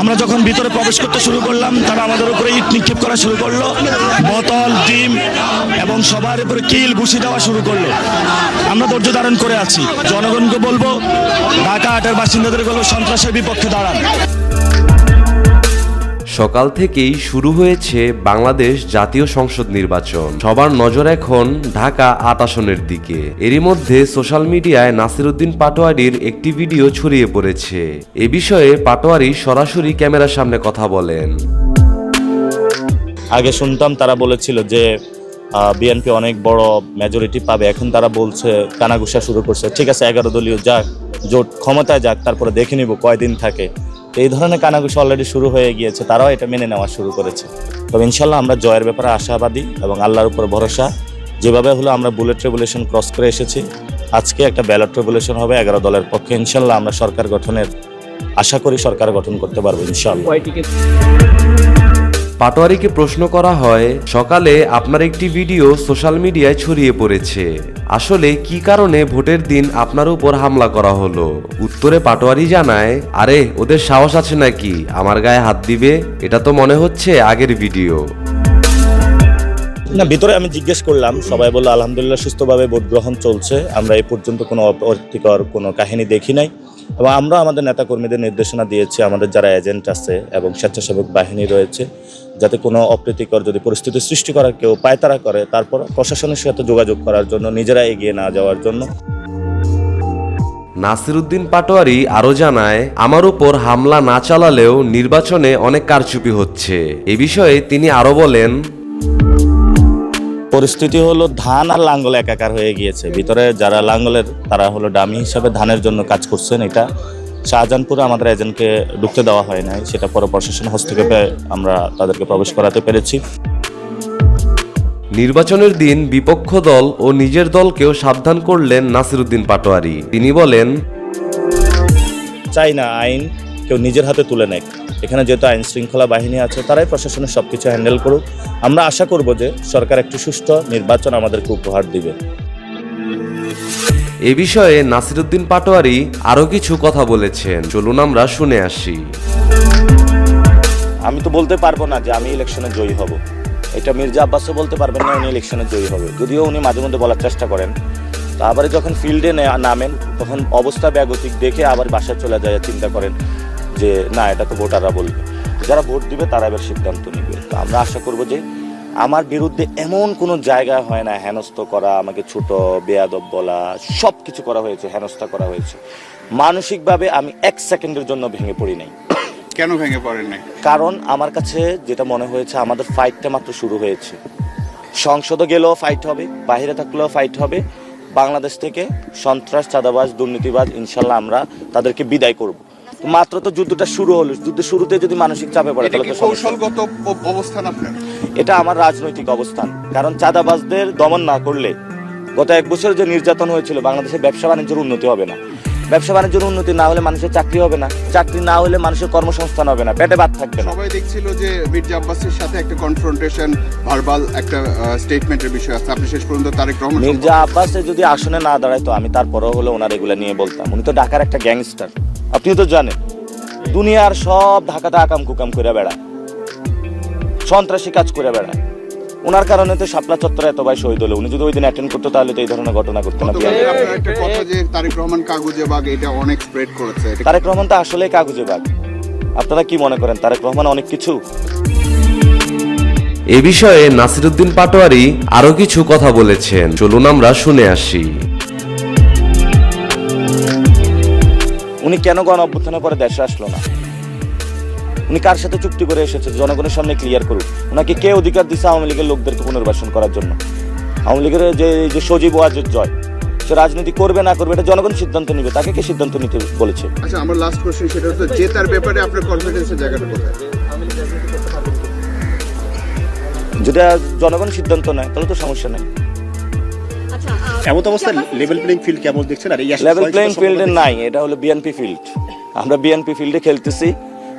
আমরা যখন ভিতরে প্রবেশ করতে শুরু করলাম, তারা আমাদের উপরে ইট নিক্ষেপ করা শুরু করলো, বোতল, ডিম এবং সবার উপরে কিল ঘুষি দেওয়া শুরু করলো। আমরা ধৈর্য ধারণ করে আছি। জনগণকে বলবো, ঢাকা 8-এর বাসিন্দাদের বলবো, সন্ত্রাসের বিপক্ষে দাঁড়ান। সকাল থেকেই শুরু হয়েছে বাংলাদেশ জাতীয় সংসদ নির্বাচন। সবার নজর এখন ঢাকা 8 আসনের দিকে। এরই মধ্যে সোশ্যাল মিডিয়ায় নাসিরউদ্দিন পাটোয়ারীর একটি ভিডিও ছড়িয়ে পড়েছে। এ বিষয়ে পাটোয়ারী সরাসরি ক্যামেরার সামনে কথা বলেন। আগে শুনতাম তারা বলেছিল যে বিএনপি অনেক বড় মেজরিটি পাবে, এখন তারা বলছে কানাঘুষা শুরু করছে। ঠিক আছে, 11 দলীয় যাক, জোট ক্ষমতায় যাক, তারপরে দেখে নিব কয়দিন থাকে। এই ধরনের কানাঘুষা অলরেডি শুরু হয়ে গিয়েছে, তারাও এটা মেনে নেওয়া শুরু করেছে। তবে ইনশাল্লাহ আমরা জয়ের ব্যাপারে আশাবাদী এবং আল্লাহর উপর ভরসা। যেভাবে হলো আমরা বুলেট রেভুলেশন ক্রস করে এসেছি, আজকে একটা ব্যালট রেভুলেশন হবে 11 দলের পক্ষে। ইনশাল্লাহ আমরা সরকার গঠনের আশা করি, সরকার গঠন করতে পারবো ইনশাল্লাহ। পাটোয়ারীকে প্রশ্ন করা হয়, সকালে আপনার একটি ভিডিও সোশ্যাল মিডিয়ায় ছড়িয়ে পড়েছে, আসলে কি কারণে ভোটের দিন আপনার উপর হামলা করা হলো? উত্তরে পাটোয়ারী জানায়, আরে ওদের সাহস আছে নাকি আমার গায়ে হাত দিবে? এটা তো মনে হচ্ছে আগের ভিডিও। না, ভিতরে আমি জিজ্ঞেস করলাম, সবাই বললো আলহামদুলিল্লাহ সুস্থভাবে ভোট গ্রহণ চলছে, আমরা এই পর্যন্ত কোনো অপ্রীতিকর কোনো কাহিনী দেখি নাই। এবং আমরা আমাদের নেতাকর্মীদের নির্দেশনা দিয়েছি, আমাদের যারা এজেন্ট আছে এবং স্বেচ্ছাসেবক বাহিনী রয়েছে, যাতে কোনো অপ্রীতিকর যদি পরিস্থিতি সৃষ্টি করার কেউ পায়তারা করে, তারপর প্রশাসনের সাথে যোগাযোগ করার জন্য, নিজেরা এগিয়ে না যাওয়ার জন্য। নাসিরউদ্দিন পাটোয়ারী আরো জানায়, আমার উপর হামলা না চালালেও নির্বাচনে অনেক কারচুপি হচ্ছে। এ বিষয়ে তিনি আরো বলেন, পরিস্থিতি হলো ধান আর লাঙ্গল একাকার হয়ে গিয়েছে। ভিতরে যারা লাঙ্গলের, তারা হলো ডামি হিসাবে ধানের জন্য কাজ করছেন। এটা শাহজাহানপুরে আমাদের এজেন্টকে ঢুকতে দেওয়া হয় নাই, সেটা পরে প্রশাসন হস্তক্ষেপে আমরা তাদেরকে প্রবেশ করাতে পেরেছি। নির্বাচনের দিন বিপক্ষ দল ও নিজের দলকেও সাবধান করলেন নাসিরউদ্দিন পাটোয়ারী। তিনি বলেন, চাই না আইন কেউ নিজের হাতে তুলে নেয়। এখানে যেহেতু আইন শৃঙ্খলা বাহিনী আছে, তারাই প্রশাসনের সবকিছু হ্যান্ডেল করুক। আমরা আশা করব যে সরকার একটি সুষ্ঠু নির্বাচন আমাদেরকে উপহার দিবে। এ বিষয়ে নাসিরউদ্দিন পাটোয়ারী আরো কিছু কথা বলেছেন, চলুন আমরা শুনে আসি। আমি তো বলতে পারবো না যে আমি ইলেকশনে জয়ী হব, এটা মির্জা আব্বাসও বলতে পারবেন না উনি ইলেকশনে জয়ী হবে, যদিও উনি মাঝে মধ্যে বলার চেষ্টা করেন। তারপরে যখন ফিল্ডে নামেন, তখন অবস্থা ব্যাগতিক দেখে আবার বাসায় চলে যায়, চিন্তা করেন যে না, এটা তো ভোটাররা বলবে, যারা ভোট দিবে তারা এবার সিদ্ধান্ত নিবে। তো আমরা আশা করবো যে আমার বিরুদ্ধে এমন কোনো জায়গা হয় না হেনস্থ করা, আমাকে ছোট বেয়াদব বলা, সব কিছু করা হয়েছে, হেনস্থা করা হয়েছে। মানসিকভাবে আমি 1 সেকেন্ডের জন্য ভেঙে পড়ি নাই। কেন ভেঙে পড়েন নাই? কারণ আমার কাছে যেটা মনে হয়েছে, আমাদের ফাইটটা মাত্র শুরু হয়েছে। সংসদে গেলেও ফাইট হবে, বাইরে থাকলেও ফাইট হবে। বাংলাদেশ থেকে সন্ত্রাস, চাঁদাবাজ, দুর্নীতিবাজ ইনশাল্লাহ আমরা তাদেরকে বিদায় করব। মাত্র তো যুদ্ধটা শুরু হলো, যুদ্ধের শুরুতে যদি মানসিক চাপে পড়ে, তাহলে তো কৌশলগত অবস্থান আপনার। এটা আমার রাজনৈতিক অবস্থান। কারণ চাঁদাবাজদের দমন না করলে, গত 1 বছর যে নির্যাতন হয়েছিল, বাংলাদেশের ব্যবসা বাণিজ্যের উন্নতি হবে না। ব্যবসা বাণিজ্যের উন্নতি না হলে মানুষের চাকরি হবে না, চাকরি না হলে মানুষের কর্মসংস্থান হবে না, পেটে ভাত থাকবে না। সবাই দেখছিল যে মির্জা আব্বাসের সাথে একটা কনফ্রন্টেশন, ভার্বাল একটা স্টেটমেন্টের বিষয় আছে। আপনি শেষ পর্যন্ত তারেক রহমান, মির্জা আব্বাসে যদি আসনে না দাঁড়ায়, তো আমি তারপরেও হলে ওনার এগুলা নিয়ে বলতাম। উনি তো ঢাকার একটা গ্যাংস্টার, আপনি তো জানেন। দুনিয়ার সব ঢাকাতে আকাম কুকাম করে বেড়ায়, সন্ত্রাসী কাজ করে বেড়ায়। ওনার কারণে তো শাপলা চত্বরে এত ভাই শহীদ হলো। উনি যদি ওই দিন অ্যাটেন্ড করতো, তাহলে তো এই ধরনের ঘটনা ঘটতো না। আপনার একটা কথা যে তারেক রহমান কাগুজে বাগ, এটা অনেক স্প্রেড করেছে। তারেক রহমান তো আসলেই কাগুজে বাগ। আপনারা কি মনে করেন তারেক রহমান অনেক কিছু? এ বিষয়ে নাসিরউদ্দিন পাটোয়ারী আরো কিছু কথা বলেছেন, চলুন আমরা শুনে আসি। উনি কেন গণ অভ্যুত্থানের পরে দেশে আসলো না? উনি কার সাথে চুক্তি করে এসেছে? জনগণের সামনে ক্লিয়ার করুক। ওনাকে কে অধিকার দিচ্ছে আওয়ামী লীগের লোকদেরকে পুনর্বাসন করার জন্য? আওয়ামী লীগের যে সজীব ওয়াজেদ জয়, সে রাজনীতি করবে না করবে, এটা জনগণ সিদ্ধান্ত নিবে। তাকে কে সিদ্ধান্ত নিতে বলেছে? আচ্ছা, আমার লাস্ট কোশ্চেন সেটা হচ্ছে যে তার ব্যাপারে আপনার কনফিডেন্সের জায়গাটা কোথায়? যেটা জনগণ সিদ্ধান্ত নেয়, তাহলে তো সমস্যা নেই। এমন অবস্থায় লেভেল প্লেইং ফিল্ড কেমন দেখছেন? আর এই লেভেল প্লেইং ফিল্ডে নাই, এটা হলো বিএনপি ফিল্ড। আমরা বিএনপি ফিল্ডে খেলতেছি,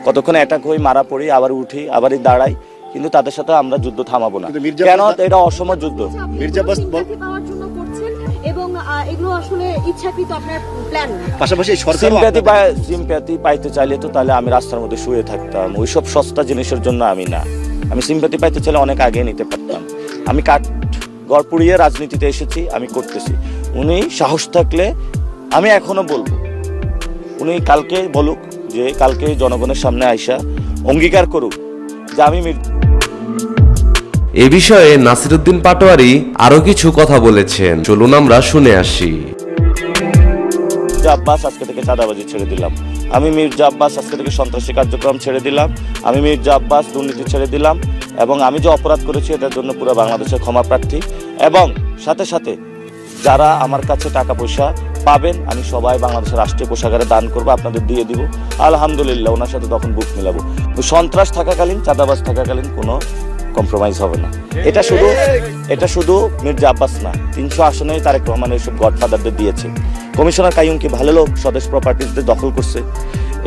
কতক্ষণ অ্যাটাক হই, মারা পড়ি, আবার উঠি, আবারই দাঁড়াই, কিন্তু তাদের সাথে আমরা যুদ্ধ থামাবো না। কেন? এটা অসম যুদ্ধ। মির্জা আব্বাস পাওয়ার জন্য করছেন এবং এগুলো আসলে ইচ্ছাকৃত আপনার প্ল্যান? পাশাপাশি এই সরকার সিম্প্যাথি পাইতে চাইলে তো তাহলে আমি রাস্তার মধ্যে শুয়ে থাকতাম। ওইসব সস্তা জিনিসের জন্য আমি না। আমি সিম্প্যাথি পাইতে চাইলে অনেক আগে নিতে পারতাম। আমি কাঠ গড় পুড়িয়ে রাজনীতিতে এসেছি, আমি করতেছি। উনি সাহস থাকলে আমি এখনো বলবো, উনি কালকে বলুক, যে কালকে জনগণের সামনে আইসা অঙ্গীকার করুক যে আমি এ বিষয়ে নাসিরউদ্দিন পাটোয়ারি আরো কিছু কথা বলেছেন, চলুন আমরা শুনে আসি। মির্জা আব্বাস আজকে থেকে চাঁদাবাজি ছেড়ে দিলাম। আমি মির্জা আব্বাস আজকে থেকে সন্ত্রাসী কার্যক্রম ছেড়ে দিলাম। আমি মির্জা আব্বাস দুর্নীতি ছেড়ে দিলাম এবং আমি যে অপরাধ করেছি এটার জন্য পুরো বাংলাদেশের ক্ষমা প্রার্থী। এবং সাথে সাথে যারা আমার কাছে টাকা পয়সা পাবেন আমি সবাই বাংলাদেশের রাষ্ট্রীয় কোষাগারে দান করবো, আপনাদের দিয়ে দিব। আলহামদুলিল্লাহ, ওনার সাথে তখন বুক মিলাবো। সন্ত্রাস থাকাকালীন, চাঁদাবাজ থাকাকালীন কোনো কম্প্রোমাইজ হবে না। এটা শুধু মির্জা আব্বাস না, 300 আসনে তারেক রহমানের সব গডফাদারদের দিয়েছে। কমিশনার কাইয়ুম কি ভালো লোক? স্বদেশ প্রপার্টিজদের দখল করছে।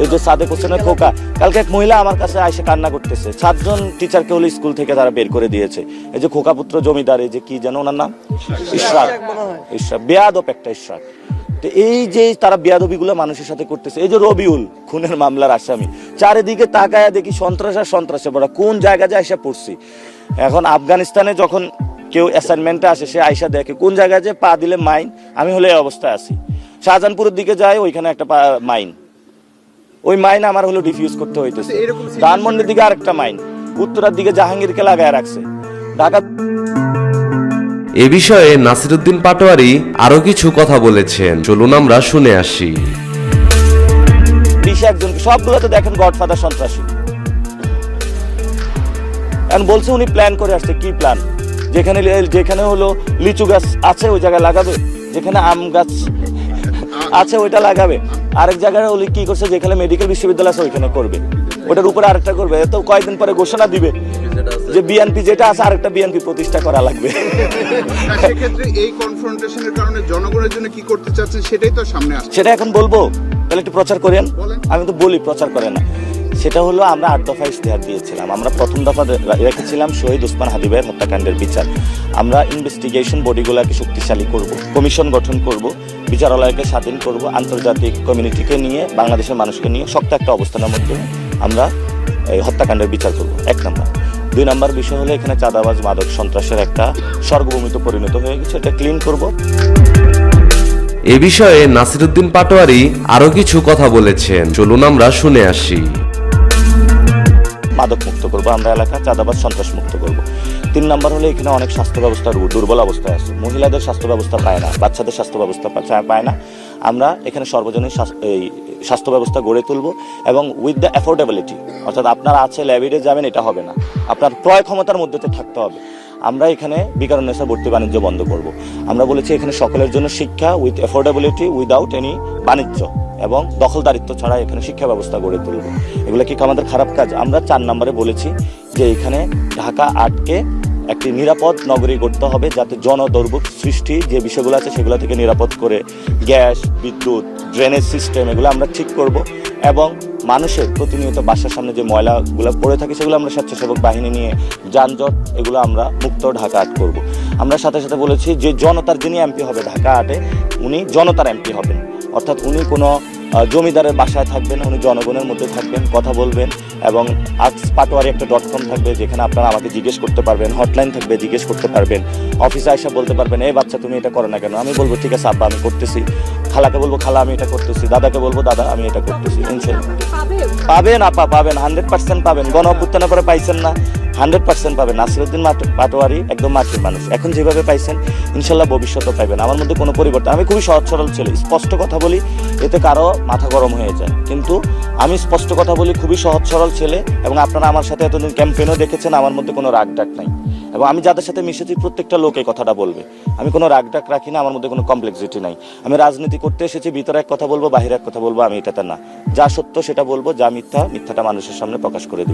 এই যে সাদেক হোসেনের খোকা, কালকে এক মহিলা আমার কাছে এসে কান্না করতেছে, 7 জন টিচারকে হলো স্কুল থেকে তারা বের করে দিয়েছে। এই যে খোকা পুত্র জমিদার, এই যে কি যেন ওনার নাম, ইশরাক, বেয়াদব একটা ইশরাক। এই যে তারা বেয়াদবিগুলো মানুষের সাথে করতেছে। এই যে রবিউল খুনের মামলার আসামি, চারিদিকে তাকায়া দেখি সন্ত্রাস আর সন্ত্রাসে বড় কোন জায়গা যায় এসে পড়ছি। এখন আফগানিস্তানে যখন কেউ অ্যাসাইনমেন্টে আসে, সে আইসা দেখে কোন জায়গায় যে পা দিলে মাইন। আমি হলে এই অবস্থায় আছি। শাহজাহানপুরের দিকে যাই, ওইখানে একটা মাইন, ওই মাইন আমার হলো ডিফিউজ করতে হইতেছে। ধানমন্ডির দিকে আরেকটা মাইন, উত্তরার দিকে জাহাঙ্গীরকে লাগায় রাখছে। ঢাকা এ বিষয়ে নাসিরউদ্দিন পাটোয়ারি আরো কিছু কথা বলেছেন, চলুন আমরা শুনে আসি। 21 জনকে সবগুলোতে দেখেন গডফাদার সন্ত্রাসী। এখন বলছে উনি প্ল্যান করে আসছে। কি প্ল্যান? যেখানে হলো লিচু গাছ আছে ওই জায়গায় লাগাবে, যেখানে আম গাছ আছে ওইটা লাগাবে। আরেক জায়গায় উনি কি করছে, যেখানে মেডিকেল বিশ্ববিদ্যালয় আছে ওইখানে করবে, ওটার উপরে আরেকটা করবে। তো কয়েকদিন পরে ঘোষণা দিবে যে বিএনপি যেটা আছে আরেকটা বিএনপি প্রতিষ্ঠা করা লাগবে। সেক্ষেত্রে এই কনফ্রন্টেশনের কারণে জনগণের জন্য কি করতে চাচ্ছেন সেটাই তো সামনে আসছে। সেটা এখন বলবো, তাহলে একটু প্রচার করেন। আমি তো বলি প্রচার করে না। সেটা হলো আমরা 8 দফা ইশতেহার দিয়েছিলাম। আমরা প্রথম দফা রেখেছিলাম শহীদ ওসমান হাদি ভাইয়ের হত্যাকাণ্ডের বিচার। আমরা ইনভেস্টিগেশন বডিগুলোকে শক্তিশালী করব, কমিশন গঠন করব, বিচারালয়কে স্বাধীন করব, আন্তর্জাতিক কমিউনিটিকে নিয়ে, বাংলাদেশের মানুষকে নিয়ে শক্ত একটা অবস্থানের মধ্যে আমরা এই হত্যাকাণ্ডের বিচার করব। 1 নম্বর। 2 নম্বর বিষয় হলো এখানে চাঁদাবাজ মাদক সন্ত্রাসের একটা স্বর্গভূমিতে পরিণত হয়ে গেছে, এটা ক্লিন করব। এ বিষয়ে নাসিরউদ্দিন পাটোয়ারি আরো কিছু কথা বলেছেন, চলুন আমরা শুনে আসি। মাদক মুক্ত করবো আমরা এলাকা, চাঁদাবাজ সন্ত্রাস মুক্ত করবো। 3 নম্বর হলো এখানে অনেক স্বাস্থ্য ব্যবস্থা দুর্বল অবস্থায় আছে। মহিলাদের স্বাস্থ্য ব্যবস্থা পায় না, বাচ্চাদের স্বাস্থ্য ব্যবস্থা পায় না। আমরা এখানে সর্বজনীন স্বাস্থ্য ব্যবস্থা গড়ে তুলবো এবং উইথ দ্য অ্যাফোর্ডেবিলিটি, অর্থাৎ আপনার আছে ল্যাবিডে যাবেন এটা হবে না, আপনার ক্রয় ক্ষমতার মধ্যে থাকতে হবে। আমরা এখানে বিকারুন্নেসা ভর্তি বাণিজ্য বন্ধ করব। আমরা বলেছি এখানে সকলের জন্য শিক্ষা উইথ অ্যাফোর্ডেবিলিটি, উইদাউট এনি বাণিজ্য এবং দখলদারিত্ব ছাড়া এখানে শিক্ষা ব্যবস্থা গড়ে তুলব। এগুলো কি আমাদের খারাপ কাজ? আমরা 4 নম্বরে বলেছি যে এখানে ঢাকা 8কে একটি নিরাপদ নগরী গড়তে হবে, যাতে জনদুর্ভোগ সৃষ্টি যে বিষয়গুলো আছে সেগুলো থেকে নিরাপদ করে গ্যাস, বিদ্যুৎ, ড্রেনেজ সিস্টেম এগুলো আমরা ঠিক করব এবং মানুষের প্রতিনিয়ত বাসার সামনে যে ময়লাগুলো পড়ে থাকে সেগুলো আমরা স্বেচ্ছাসেবক বাহিনী নিয়ে যানজট এগুলো আমরা মুক্ত ঢাকা 8 করব। আমরা সাথে সাথে বলেছি যে জনতার যিনি এমপি হবে ঢাকা 8-এ, উনি জনতার এমপি হবেন, অর্থাৎ উনি কোনো জমিদারের বাসায় থাকবেন, উনি জনগণের মধ্যে থাকবেন, কথা বলবেন এবং পাটোয়ারি একটা .com থাকবে যেখানে আপনারা আমাকে জিজ্ঞেস করতে পারবেন, হটলাইন থাকবে জিজ্ঞেস করতে পারবেন, অফিসে এসে বলতে পারবেন এই বাচ্চা তুমি এটা করো না কেন, আমি বলবো ঠিক আছে আব্বা আমি করতেছি, খালাকে বলবো খালা আমি এটা করতেছি, দাদাকে বলবো দাদা আমি এটা করতেছি। পাবেন আপা, পাবেন 100% পাবেন। গণ অভ্যুত্থানের পরে পাইছেন না, 100% পাবেন। নাসিরউদ্দিন পাটোয়ারি একদম মাটির মানুষ, এখন যেভাবে পাইছেন ইনশাল্লাহ ভবিষ্যতেও পাইবেন। আমার মধ্যে কোনো পরিবর্তন, আমি খুবই সহজ সরল ছেলে, স্পষ্ট কথা বলি, এতে কারো মাথা গরম হয়ে যায়, কিন্তু আমি স্পষ্ট কথা বলি, খুবই সহজ সরল ছেলে। এবং আপনারা আমার সাথে এতদিন ক্যাম্পেইনও দেখেছেন, আমার মধ্যে কোনো রাগ ডাক নাই এবং আমি যাদের সাথে মিশেছি প্রত্যেকটা লোক এই কথাটা বলবে, আমি কোনো রাগ ডাক রাখি না, আমার মধ্যে কোনো কমপ্লেক্সিটি নাই। আমি রাজনীতি করতে এসেছি, ভিতরে এক কথা বলবো, বাহিরে এক কথা বলবো, আমি এটাতে না। যা সত্য সেটা বলবো, যা মিথ্যা মিথ্যাটা মানুষের সামনে প্রকাশ করে দিব।